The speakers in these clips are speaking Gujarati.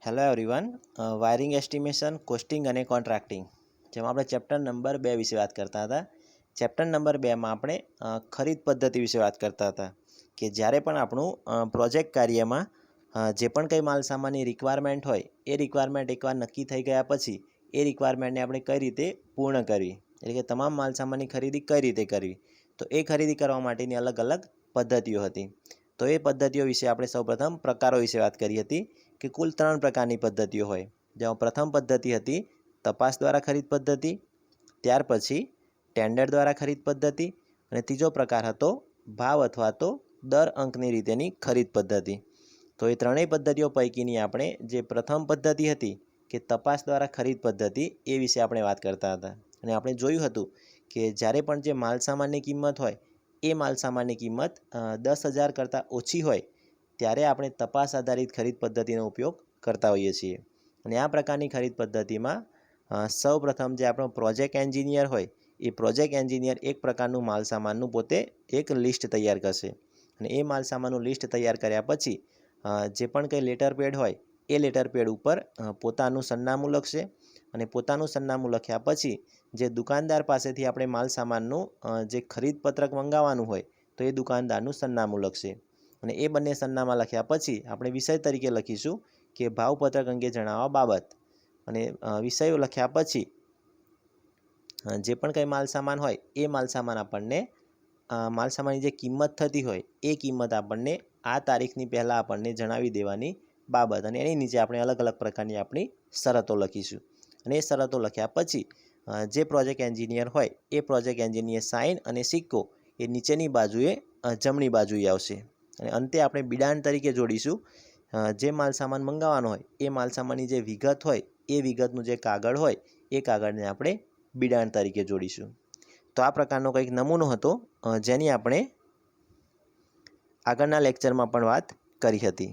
Hello everyone. Wiring estimation, costing અને કોન્ટ્રાક્ટિંગ જેમાં આપણે ચેપ્ટર નંબર 2 વિશે વાત કરતા હતા. ચેપ્ટર નંબર 2માં આપણે ખરીદ પદ્ધતિ વિશે વાત કરતા હતા કે જ્યારે પણ આપણું પ્રોજેક્ટ કાર્યમાં જે પણ કંઈ માલ સામાનની રિક્વાયરમેન્ટ હોય એ રિક્વાયરમેન્ટ એકવાર નક્કી થઈ ગયા પછી એ રિક્વાયરમેન્ટને આપણે કઈ રીતે પૂર્ણ કરવી, એટલે કે તમામ માલ સામાનની ખરીદી કઈ રીતે કરવી, તો એ ખરીદી કરવા માટેની અલગ અલગ પદ્ધતિઓ હતી. તો એ પદ્ધતિઓ વિશે આપણે સૌપ્રથમ પ્રકારો વિશે વાત કરી હતી કે કુલ 3 પ્રકારની પદ્ધતિઓ હોય. જેમાં પ્રથમ પદ્ધતિ હતી તપાસ દ્વારા ખરીદ પદ્ધતિ, ત્યાર પછી ટેન્ડર દ્વારા ખરીદ પદ્ધતિ અને ત્રીજો પ્રકાર હતો ભાવ અથવા તો દર અંકની રીતેની ખરીદ પદ્ધતિ. તો એ ત્રણેય પદ્ધતિઓ પૈકીની આપણે જે પ્રથમ પદ્ધતિ હતી કે તપાસ દ્વારા ખરીદ પદ્ધતિ એ વિશે આપણે વાત કરતા હતા. અને આપણે જોયું હતું કે જ્યારે પણ જે માલ સામાનની કિંમત હોય એ માલ સામાનની કિંમત 10,000 કરતાં ઓછી હોય ત્યારે આપણે તપાસ આધારિત ખરીદ પદ્ધતિનો ઉપયોગ કરતા હોઈએ છીએ. અને આ પ્રકારની ખરીદ પદ્ધતિમાં સૌપ્રથમ જે આપણો પ્રોજેક્ટ એન્જિનિયર હોય એ પ્રોજેક્ટ એન્જિનિયર એક પ્રકારનું માલ સામાનનું પોતે એક લિસ્ટ તૈયાર કરશે અને એ માલ સામાનનું લિસ્ટ તૈયાર કર્યા પછી જે પણ કંઈ લેટર પેડ હોય એ લેટર પેડ ઉપર પોતાનું સરનામું લખશે અને પોતાનું સરનામું લખ્યા પછી જે દુકાનદાર પાસેથી આપણે માલ સામાનનું જે ખરીદ પત્રક મંગાવવાનું હોય તો એ દુકાનદારનું સરનામું લખશે અને એ બંને સરનામા લખ્યા પછી આપણે વિષય તરીકે લખીશું કે ભાવપત્રક અંગે જણાવવા બાબત. અને વિષયો લખ્યા પછી જે પણ કંઈ માલ સામાન હોય એ માલ સામાન આપણને માલ સામાનની જે કિંમત થતી હોય એ કિંમત આપણને આ તારીખની પહેલાં આપણને જણાવી દેવાની બાબત. અને એની નીચે આપણે અલગ અલગ પ્રકારની આપણી શરતો લખીશું અને એ શરતો લખ્યા પછી જે પ્રોજેક્ટ એન્જિનિયર હોય એ પ્રોજેક્ટ એન્જિનિયર સાઇન અને સિક્કો એ નીચેની બાજુએ જમણી બાજુએ આવશે. અને અંતે આપણે બિડાણ તરીકે જોડીશું જે માલ સામાન મંગાવવાનો હોય એ માલ સામાનની જે વિગત હોય એ વિગતનું જે કાગળ હોય એ કાગળને આપણે બિડાણ તરીકે જોડીશું. તો આ પ્રકારનો કંઈક નમૂનો હતો જેની આપણે આગળના લેક્ચરમાં પણ વાત કરી હતી.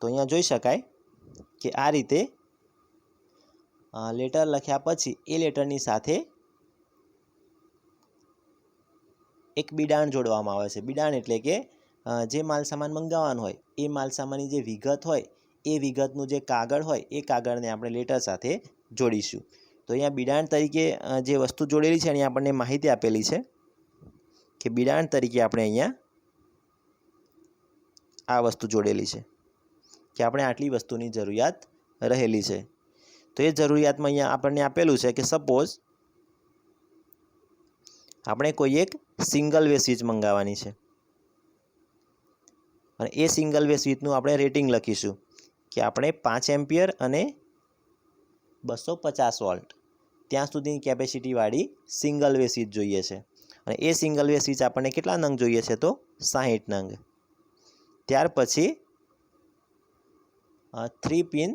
તો અહીંયા જોઈ શકાય કે આ રીતે લેટર લખ્યા પછી એ લેટરની સાથે એક બિડાણ જોડવામાં આવે છે. બિડાણ એટલે કે જે માલ સામાન મંગાવવાનો હોય એ માલ સામાનની જે વિગત હોય એ વિગતનું જે કાગળ હોય એ કાગળને આપણે લેટર સાથે જોડીશું. તો અહીંયા બિડાણ તરીકે જે વસ્તુ જોડેલી છે એની આપણને માહિતી આપેલી છે કે બિડાણ તરીકે આપણે અહીંયા આ વસ્તુ જોડેલી છે કે આપણે આટલી વસ્તુની જરૂરિયાત રહેલી છે. તો એ જરૂરિયાતમાં અહીંયા આપણને આપેલું છે કે સપોઝ આપણે કોઈ એક સિંગલ વે સ્વિચ મંગાવવાની છે અને એ સિંગલ વે સ્વિચનું આપણે રેટિંગ લખીશું કે આપણે 5 એમ્પિયર અને 250 વોલ્ટ ત્યાં સુધીની કેપેસિટીવાળી સિંગલ વે સ્વિચ જોઈએ છે. અને એ સિંગલ વે સ્વિચ આપણને કેટલા નંગ જોઈએ છે તો 60 નંગ. ત્યાર પછી 3 પિન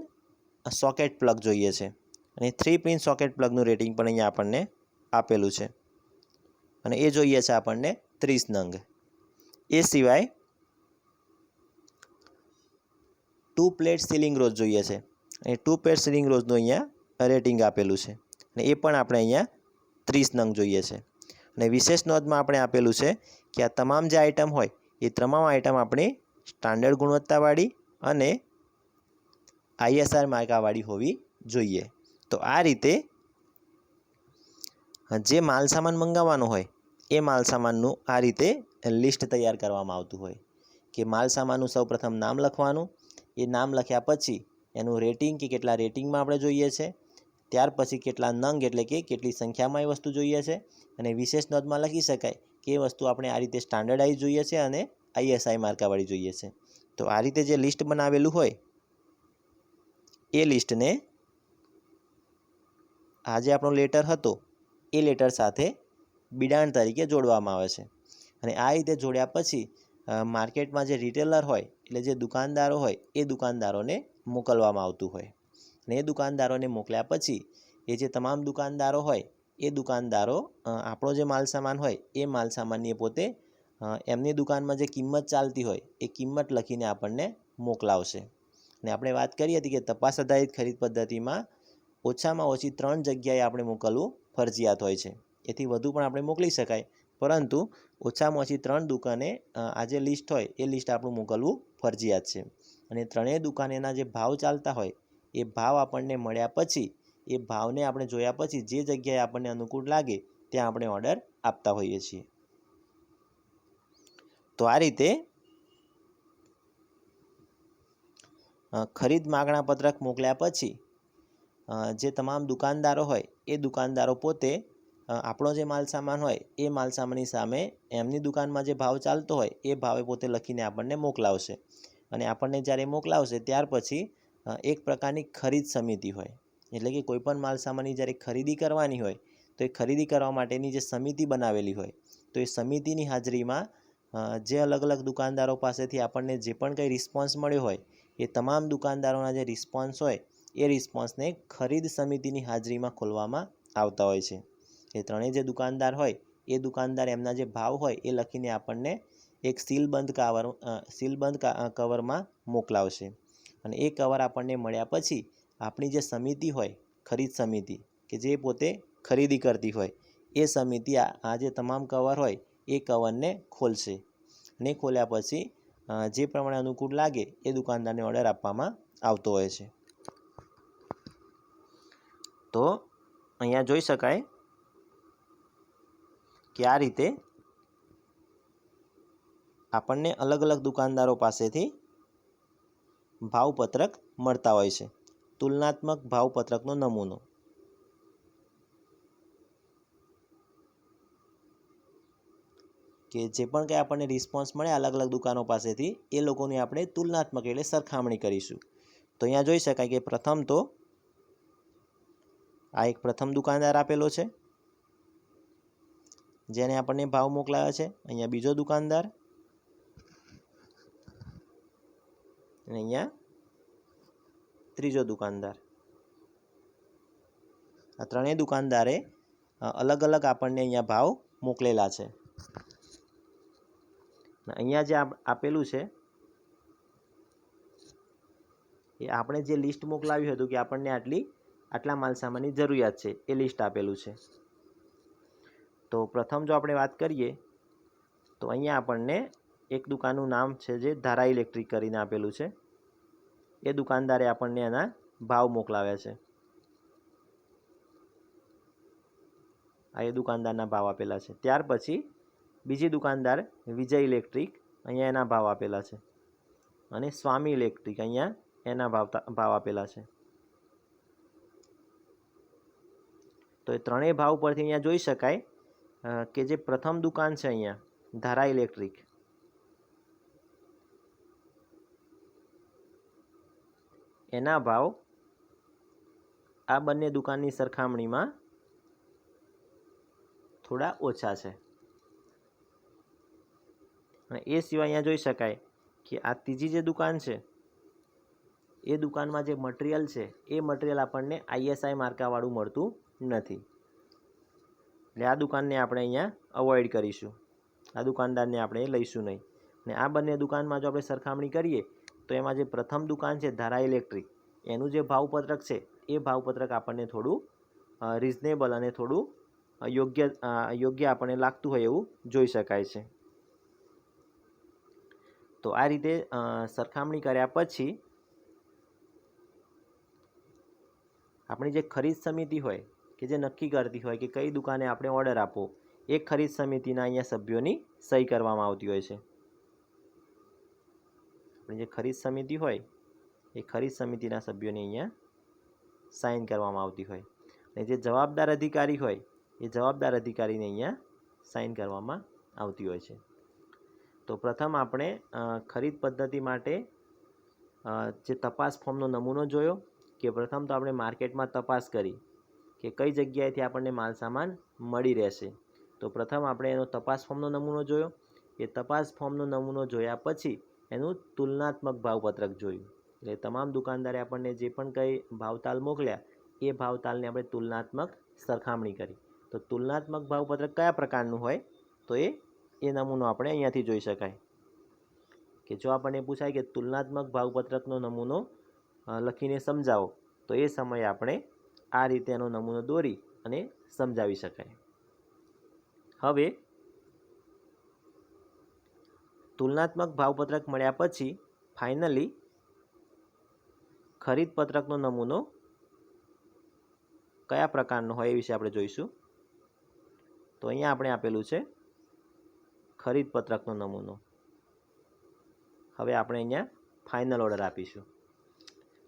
સોકેટ પ્લગ જોઈએ છે અને 3 પિન સોકેટ પ્લગનું રેટિંગ પણ અહીંયા આપણને આપેલું છે અને એ જોઈએ છે આપણને 30 નંગ. એ સિવાય 2 પ્લેટ સીલિંગ રોઝ જોઈએ છે અને 2 પ્લેટ સીલિંગ રોઝનું અહીંયા રેટિંગ આપેલું છે અને એ પણ આપણે અહીંયા 30 નંગ જોઈએ છે. અને વિશેષ નોંધમાં આપણે આપેલું છે કે આ તમામ જે આઇટમ હોય એ તમામ આઇટમ આપણી સ્ટાન્ડર્ડ ગુણવત્તાવાળી અને ISR માર્કાવાળી હોવી જોઈએ. તો આ રીતે જે માલ સામાન મંગાવવાનો હોય એ માલ સામાનનું આ રીતે લિસ્ટ તૈયાર કરવામાં આવતું હોય કે માલ સામાનનું સૌપ્રથમ નામ લખવાનું, એ નામ લખ્યા પછી એનું રેટિંગ કે કેટલા રેટિંગમાં આપણે જોઈએ છે, ત્યાર પછી કેટલા નંગ એટલે કે કેટલી સંખ્યામાં એ વસ્તુ જોઈએ છે અને વિશેષ નોંધમાં લખી શકાય કે એ વસ્તુ આપણે આ રીતે સ્ટાન્ડર્ડાઇઝ જોઈએ છે અને ISI માર્કાવાળી જોઈએ છે. તો આ રીતે જે લિસ્ટ બનાવેલું હોય એ લિસ્ટને આ જે આપણો લેટર હતો એ લેટર સાથે બિડાણ તરીકે જોડવામાં આવે છે. અને આ રીતે જોડ્યા પછી માર્કેટમાં જે રિટેલર હોય એટલે જે દુકાનદારો હોય એ દુકાનદારોને મોકલવામાં આવતું હોય અને એ દુકાનદારોને મોકલ્યા પછી એ જે તમામ દુકાનદારો હોય એ દુકાનદારો આપણો જે માલ સામાન હોય એ માલ સામાનની પોતે એમની દુકાનમાં જે કિંમત ચાલતી હોય એ કિંમત લખીને આપણને મોકલાવશે. અને આપણે વાત કરી હતી કે તપાસ આધારિત ખરીદ પદ્ધતિમાં ઓછામાં ઓછી 3 જગ્યાએ આપણે મોકલવું ફરજિયાત હોય છે. એથી વધુ પણ આપણે મોકલી શકાય, પરંતુ ઓછામાં ઓછી 3 દુકાને આ જે લિસ્ટ હોય એ લિસ્ટ આપણું મોકલવું ફરજિયાત છે. અને ત્રણેય દુકાનેના જે ભાવ ચાલતા હોય એ ભાવ આપણને મળ્યા પછી, એ ભાવને આપણે જોયા પછી જે જગ્યાએ આપણને અનુકૂળ લાગે ત્યાં આપણે ઓર્ડર આપતા હોઈએ છીએ. તો આ રીતે ખરીદ માગણા પત્રક મોકલ્યા પછી જે તમામ દુકાનદારો હોય એ દુકાનદારો પોતે આપણો જે માલસામાન હોય એ માલસામાનની સામે એમની દુકાનમાં જે ભાવ ચાલતો હોય એ ભાવે પોતે લખીને આપણને મોકલાવશે. અને આપણને જ્યારે મોકલાવશે ત્યાર પછી એક પ્રકારની ખરીદ સમિતિ હોય, એટલે કે કોઈપણ માલસામાનની જ્યારે ખરીદી કરવાની હોય તો એ ખરીદી કરવા માટેની જે સમિતિ બનાવેલી હોય, તો એ સમિતિની હાજરીમાં જે અલગ અલગ દુકાનદારો પાસેથી આપણને જે પણ કંઈ રિસ્પોન્સ મળ્યો હોય એ તમામ દુકાનદારોના જે રિસ્પોન્સ હોય એ રિસ્પોન્સને ખરીદ સમિતિની હાજરીમાં ખોલવામાં આવતા હોય છે. એ ત્રણેય જે દુકાનદાર હોય એ દુકાનદાર એમના જે ભાવ હોય એ લખીને આપણને એક સીલબંધ કવરમાં મોકલાવશે. અને એ કવર આપણને મળ્યા પછી આપણી જે સમિતિ હોય, ખરીદ સમિતિ કે જે પોતે ખરીદી કરતી હોય, એ સમિતિ આ જે તમામ કવર હોય એ કવરને ખોલશે. અને ખોલ્યા પછી જે પ્રમાણે અનુકૂળ લાગે એ દુકાનદારને ઓર્ડર આપવામાં આવતો હોય છે. તો અહીંયા જોઈ શકાય કે આ રીતે આપણને અલગ અલગ દુકાનદારો પાસેથી ભાવપત્રક મળતા હોય છે. તુલનાત્મક ભાવપત્રકનો નમૂનો. કે જે પણ કંઈ આપણને રિસ્પોન્સ મળે અલગ અલગ દુકાનો પાસેથી એ લોકોની આપણે તુલનાત્મક એટલે સરખામણી કરીશું. તો અહીંયા જોઈ શકાય કે પ્રથમ તો આ એક પ્રથમ દુકાનદાર આપેલો છે જેને આપણને ભાવ મોકલાયો છે. અહીંયા બીજો દુકાનદાર અને અહીંયા ત્રીજો દુકાનદાર. આ ત્રણેય દુકાનદારે અલગ અલગ આપણને અહીંયા ભાવ મોકલેલા છે. અહીંયા જે આપેલું છે એ આપણે જે લિસ્ટ મોકલાવ્યું હતું કે આપણને આટલા માલસામાનની જરૂરિયાત છે એ લિસ્ટ આપેલું છે. તો પ્રથમ જો આપણે વાત કરીએ તો અહીંયા આપણને એક દુકાનનું નામ છે જે ધારા ઇલેક્ટ્રિક કરીને આપેલું છે. એ દુકાનદારે આપણને એના ભાવ મોકલાવ્યા છે. આ એ દુકાનદારના ભાવ આપેલા છે. ત્યાર પછી બીજી દુકાનદાર વિજય ઇલેક્ટ્રિક, અહીંયા એના ભાવ આપેલા છે. અને સ્વામી ઇલેક્ટ્રિક, અહીંયા એના ભાવ આપેલા છે. તો એ ત્રણેય ભાવ પરથી અહીંયા જોઈ શકાય કે જે પ્રથમ દુકાન છે અહીંયા ધારા ઇલેક્ટ્રિક, એના ભાવ આ બંને દુકાનની સરખામણીમાં થોડા ઓછા છે. અને એ સિવાય અહીંયા જોઈ શકાય કે આ ત્રીજી જે દુકાન છે એ દુકાનમાં જે મટીરિયલ છે એ મટીરિયલ આપણને ISI માર્કાવાળું મળતું નથી. એટલે આ દુકાનને આપણે અહીંયા અવોઇડ કરીશું, આ દુકાનદારને આપણે લઈશું નહીં. અને આ બંને દુકાનમાં જો આપણે સરખામણી કરીએ તો એમાં જે પ્રથમ દુકાન છે ધારા ઇલેક્ટ્રિક, એનું જે ભાવપત્રક છે એ ભાવપત્રક આપણને થોડું રિઝનેબલ અને થોડું યોગ્ય આપણને લાગતું હોય એવું જોઈ શકાય છે. તો આ રીતે સરખામણી કર્યા પછી આપણી જે ખરીદ સમિતિ હોય કે જે નક્કી કરતી હોય કે કઈ દુકાને આપણે ઓર્ડર આપવો, એ ખરીદ સમિતિના અહીંયા સભ્યોની સહી કરવામાં આવતી હોય છે. આપણી જે ખરીદ સમિતિ હોય એ ખરીદ સમિતિના સભ્યોની અહીંયા સાઇન કરવામાં આવતી હોય. અને જે જવાબદાર અધિકારી હોય એ જવાબદાર અધિકારીને અહીંયા સાઇન કરવામાં આવતી હોય છે. તો પ્રથમ આપણે ખરીદ પદ્ધતિ માટે જે તપાસ ફોર્મનો નમૂનો જોયો કે પ્રથમ તો આપણે માર્કેટમાં તપાસ કરી કે કઈ જગ્યાએથી આપણને માલસામાન મળી રહેશે. તો પ્રથમ આપણે એનો તપાસ ફોર્મનો નમૂનો જોયો. એ તપાસ ફોર્મનો નમૂનો જોયા પછી એનું તુલનાત્મક ભાવપત્રક જોયું. એટલે તમામ દુકાનદારે આપણને જે પણ કંઈ ભાવતાલ મોકલ્યા એ ભાવતાલને આપણે તુલનાત્મક સરખામણી કરી. તો તુલનાત્મક ભાવપત્રક કયા પ્રકારનું હોય તો એ એ નમૂનો આપણે અહીંયાથી જોઈ શકાય કે જો આપણને પૂછાય કે તુલનાત્મક ભાવપત્રકનો નમૂનો લખીને સમજાવો, તો એ સમયે આપણે આ રીતે એનો નમૂનો દોરી અને સમજાવી શકાય. હવે તુલનાત્મક ભાવપત્રક મળ્યા પછી ફાઇનલી ખરીદ પત્રકનો નમૂનો કયા પ્રકારનો હોય એ વિશે આપણે જોઈશું. તો અહીંયા આપણે આપેલું છે ખરીદ પત્રકનો નમૂનો. હવે આપણે અહીંયા ફાઇનલ ઓર્ડર આપીશું.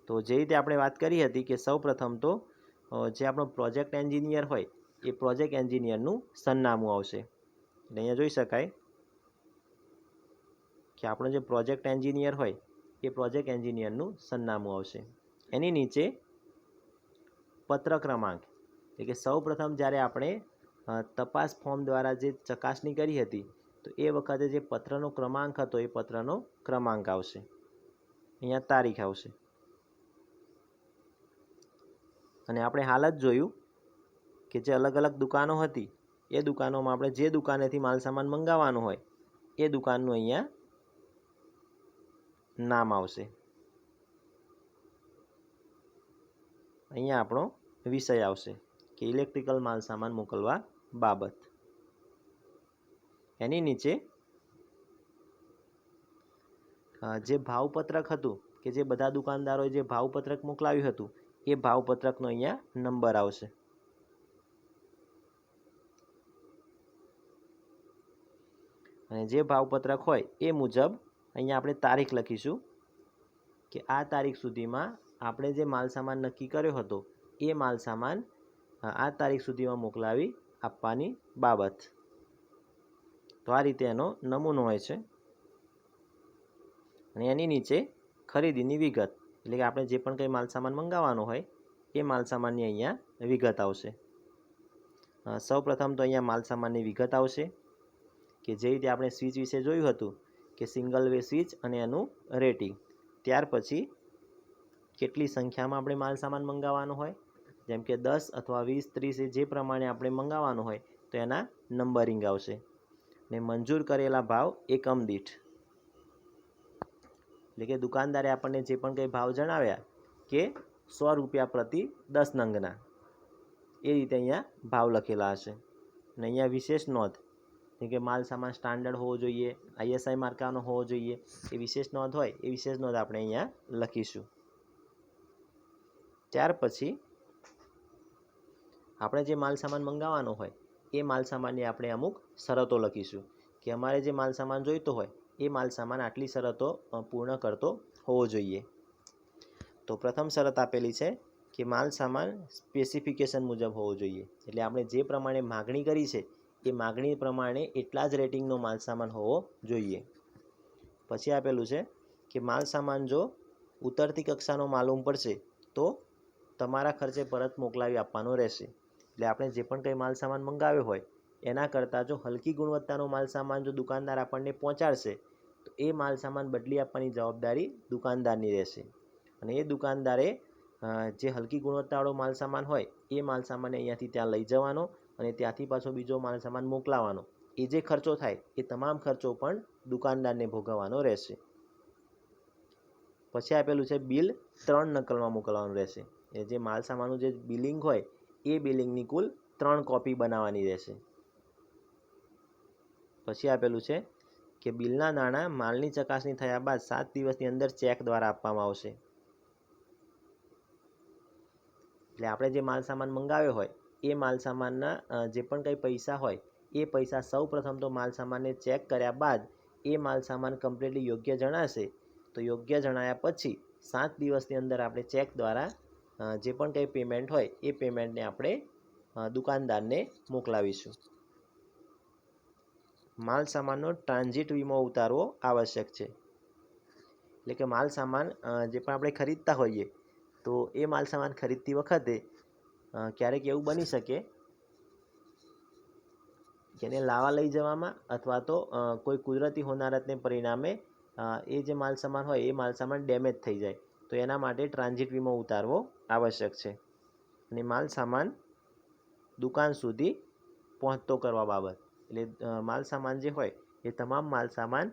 તો જે રીતે આપણે વાત કરી હતી કે સૌ પ્રથમ તો જે આપણો પ્રોજેક્ટ એન્જિનિયર હોય એ પ્રોજેક્ટ એન્જિનિયરનું સરનામું આવશે. એટલે અહીંયા જોઈ શકાય કે આપણો જે પ્રોજેક્ટ એન્જિનિયર હોય એ પ્રોજેક્ટ એન્જિનિયરનું સરનામું આવશે. એની નીચે પત્ર ક્રમાંક, એટલે કે સૌ પ્રથમ જ્યારે આપણે તપાસ ફોર્મ દ્વારા જે ચકાસણી કરી હતી તો એ વખતે જે પત્રનો ક્રમાંક હતો એ પત્રનો ક્રમાંક આવશે. અહીંયા તારીખ આવશે. અને આપણે હાલ જ જોયું કે જે અલગ અલગ દુકાનો હતી એ દુકાનોમાં આપણે જે દુકાનેથી માલ સામાન મંગાવવાનો હોય એ દુકાનનું અહીંયા નામ આવશે. અહીંયા આપણો વિષય આવશે કે ઇલેક્ટ્રિકલ માલ સામાન મોકલવા બાબત. એની નીચે જે ભાવપત્રક હતું કે જે બધા દુકાનદારોએ જે ભાવપત્રક મોકલાવ્યું હતું એ ભાવપત્રકનો અહીંયા નંબર આવશે. અને જે ભાવપત્રક હોય એ મુજબ અહીંયા આપણે તારીખ લખીશું કે આ તારીખ સુધીમાં આપણે જે માલ સામાન નક્કી કર્યો હતો એ માલ સામાન આ તારીખ સુધીમાં મોકલાવી આપવાની બાબત. તો આ રીતે એનો નમૂનો હોય છે. અને એની નીચે ખરીદીની વિગત, એટલે કે આપણે જે પણ કંઈ માલ સામાન મંગાવવાનો હોય એ માલ સામાનની અહીંયા વિગત આવશે. સૌ પ્રથમ તો અહીંયા માલ સામાનની વિગત આવશે કે જે રીતે આપણે સ્વિચ વિશે જોયું હતું કે સિંગલ વે સ્વિચ અને એનું રેટિંગ. ત્યાર પછી કેટલી સંખ્યામાં આપણે માલ સામાન મંગાવવાનો હોય, જેમ કે 10 અથવા 20, 30 જે પ્રમાણે આપણે મંગાવવાનું હોય તો એના નંબરિંગ આવશે. ને મંજૂર કરેલા ભાવ એકમ દીઠ, એટલે કે દુકાનદારે આપણને જે પણ કંઈ ભાવ જણાવ્યા કે 100 રૂપિયા પ્રતિ 10 નંગના, એ રીતે અહીંયા ભાવ લખેલા હશે. અને અહીંયા વિશેષ નોંધ, કે માલ સામાન સ્ટાન્ડર્ડ હોવો જોઈએ, ISI માર્કાનો હોવો જોઈએ, એ વિશેષ નોંધ હોય એ વિશેષ નોંધ આપણે અહીંયા લખીશું. ત્યાર પછી આપણે જે માલ સામાન મંગાવવાનો હોય એ માલ સામાનની આપણે અમુક શરતો લખીશું કે અમારે જે માલ સામાન જોઈતો હોય એ માલ સામાન આટલી શરતો પૂર્ણ કરતો હોવો જોઈએ. તો પ્રથમ શરત આપેલી છે કે માલ સામાન સ્પેસિફિકેશન મુજબ હોવો જોઈએ, એટલે આપણે જે પ્રમાણે માગણી કરી છે એ માગણી પ્રમાણે એટલા જ રેટિંગનો માલ સામાન હોવો જોઈએ. પછી આપેલું છે કે માલ સામાન જો ઉતરતી કક્ષાનો માલુમ પડશે તો તમારા ખર્ચે પરત મોકલાવી આપવાનો રહેશે. એટલે આપણે જે પણ કંઈ માલ સામાન મંગાવ્યો હોય એના કરતાં જો હલકી ગુણવત્તાનો માલ સામાન જો દુકાનદાર આપણને પહોંચાડશે તો એ માલ સામાન બદલી આપવાની જવાબદારી દુકાનદારની રહેશે. અને એ દુકાનદારે જે હલકી ગુણવત્તાવાળો માલ સામાન હોય એ માલ સામાનને અહીંયાથી ત્યાં લઈ જવાનો અને ત્યાંથી પાછો બીજો માલ સામાન મોકલાવાનો, એ જે ખર્ચો થાય એ તમામ ખર્ચો પણ દુકાનદારને ભોગવવાનો રહેશે. પછી આપેલું છે બિલ 3 નકલમાં મોકલવાનું રહેશે. એ જે માલ સામાનનું જે બિલિંગ હોય એ બિલિંગની કુલ 3 કોપી બનાવવાની રહેશે. પછી આપેલું છે કે બિલના નાણાં માલની ચકાસણી થયા બાદ 7 દિવસની અંદર ચેક દ્વારા આપવામાં આવશે. એટલે આપણે જે માલ સામાન મંગાવ્યો હોય એ માલ સામાનના જે પણ કંઈ પૈસા હોય એ પૈસા સૌ પ્રથમ તો માલ સામાનને ચેક કર્યા બાદ એ માલ સામાન કમ્પ્લીટલી યોગ્ય જણાશે. તો યોગ્ય જણાયા પછી 7 દિવસની અંદર આપણે ચેક દ્વારા જે પણ કંઈ પેમેન્ટ હોય એ પેમેન્ટને આપણે દુકાનદારને મોકલાવીશું. માલ સામાનનો ટ્રાન્ઝિટ વીમો ઉતારવો આવશ્યક છે. એટલે કે માલ સામાન જે પણ આપણે ખરીદતા હોઈએ તો એ માલ સામાન ખરીદતી વખતે ક્યારેક એવું બની શકે કે એને લાવવા લઈ જવામાં અથવા તો કોઈ કુદરતી હોનારતને પરિણામે એ જે માલ સામાન હોય એ માલ સામાન ડેમેજ થઈ જાય, તો એના માટે ટ્રાન્ઝિટ વીમો ઉતારવો આવશ્યક છે. અને માલ સામાન દુકાન સુધી પહોંચતો કરવા બાબત, એટલે માલ સામાન જે હોય એ તમામ માલ સામાન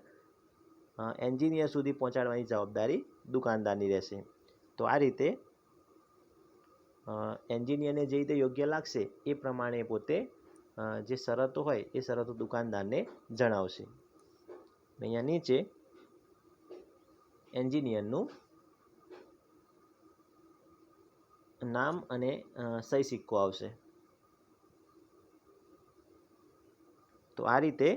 એન્જિનિયર સુધી પહોંચાડવાની જવાબદારી દુકાનદારની રહેશે. તો આ રીતે એન્જિનિયરને જે રીતે યોગ્ય લાગશે એ પ્રમાણે પોતે જે શરતો હોય એ શરતો દુકાનદારને જણાવશે. અહીંયા નીચે એન્જિનિયરનું નામ અને સહી સિક્કો આવશે. તો આ રીતે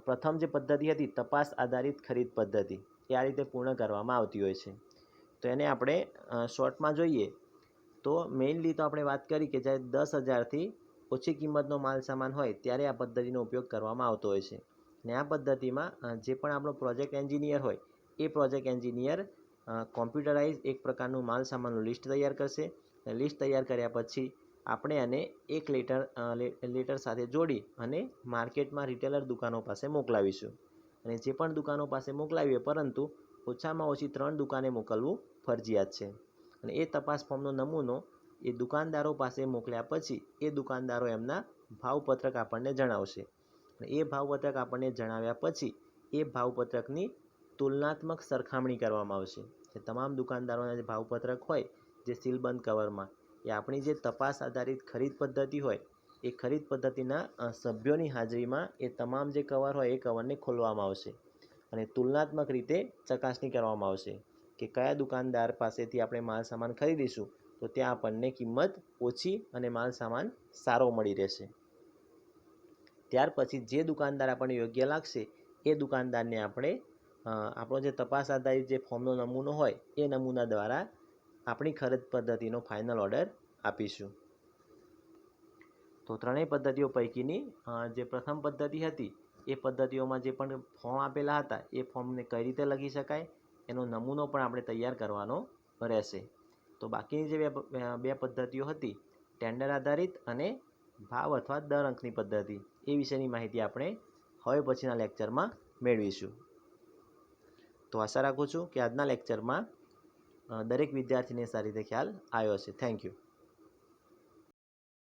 પ્રથમ જે પદ્ધતિ હતી તપાસ આધારિત ખરીદ પદ્ધતિ એ આ રીતે પૂર્ણ કરવામાં આવતી હોય છે. તો એને આપણે શોર્ટમાં જોઈએ તો મેઇનલી તો આપણે વાત કરી કે જ્યારે 10,000થી ઓછી કિંમતનો માલ સામાન હોય ત્યારે આ પદ્ધતિનો ઉપયોગ કરવામાં આવતો હોય છે. અને આ પદ્ધતિમાં જે પણ આપણો પ્રોજેક્ટ એન્જિનિયર હોય એ પ્રોજેક્ટ એન્જિનિયર કોમ્પ્યુટરાઇઝ એક પ્રકારનું માલ સામાનનું લિસ્ટ તૈયાર કરશે. લિસ્ટ તૈયાર કર્યા પછી આપણે આને એક લેટર સાથે જોડી અને માર્કેટમાં રિટેલર દુકાનો પાસે મોકલાવીશું. અને જે પણ દુકાનો પાસે મોકલાવીએ પરંતુ ઓછામાં ઓછી 3 દુકાને મોકલવું ફરજિયાત છે. અને એ તપાસ ફોર્મનો નમૂનો એ દુકાનદારો પાસે મોકલ્યા પછી એ દુકાનદારો એમના ભાવપત્રક આપણને જણાવશે. અને એ ભાવપત્રક આપણને જણાવ્યા પછી એ ભાવપત્રકની તુલનાત્મક સરખામણી કરવામાં આવશે. કે તમામ દુકાનદારોના જે ભાવપત્રક હોય જે સીલબંધ કવરમાં એ આપણી જે તપાસ આધારિત ખરીદ પદ્ધતિ હોય એ ખરીદ પદ્ધતિના સભ્યોની હાજરીમાં એ તમામ જે કવર હોય એ કવરને ખોલવામાં આવશે અને તુલનાત્મક રીતે ચકાસણી કરવામાં આવશે કે કયા દુકાનદાર પાસેથી આપણે માલ સામાન ખરીદીશું તો ત્યાં આપણને કિંમત ઓછી અને માલ સામાન સારો મળી રહેશે. ત્યાર પછી જે દુકાનદાર આપણને યોગ્ય લાગશે એ દુકાનદારને આપણે આપણો જે તપાસ આધારિત જે ફોર્મનો નમૂનો હોય એ નમૂના દ્વારા આપણી ખરીદ પદ્ધતિનો ફાઇનલ ઓર્ડર આપીશું. તો ત્રણેય પદ્ધતિઓ પૈકીની જે પ્રથમ પદ્ધતિ હતી એ પદ્ધતિઓમાં જે પણ ફોર્મ આપેલા હતા એ ફોર્મને કઈ રીતે લખી શકાય એનો નમૂનો પણ આપણે તૈયાર કરવાનો રહેશે. તો બાકીની જે બે પદ્ધતિઓ હતી ટેન્ડર આધારિત અને ભાવ અથવા દર અંકની પદ્ધતિ એ વિશેની માહિતી આપણે હવે પછીના લેક્ચરમાં મેળવીશું. તો આશા રાખું છું કે આજના લેક્ચરમાં દરેક વિદ્યાર્થીને સારી રીતે ખ્યાલ આવ્યો હશે. Thank you.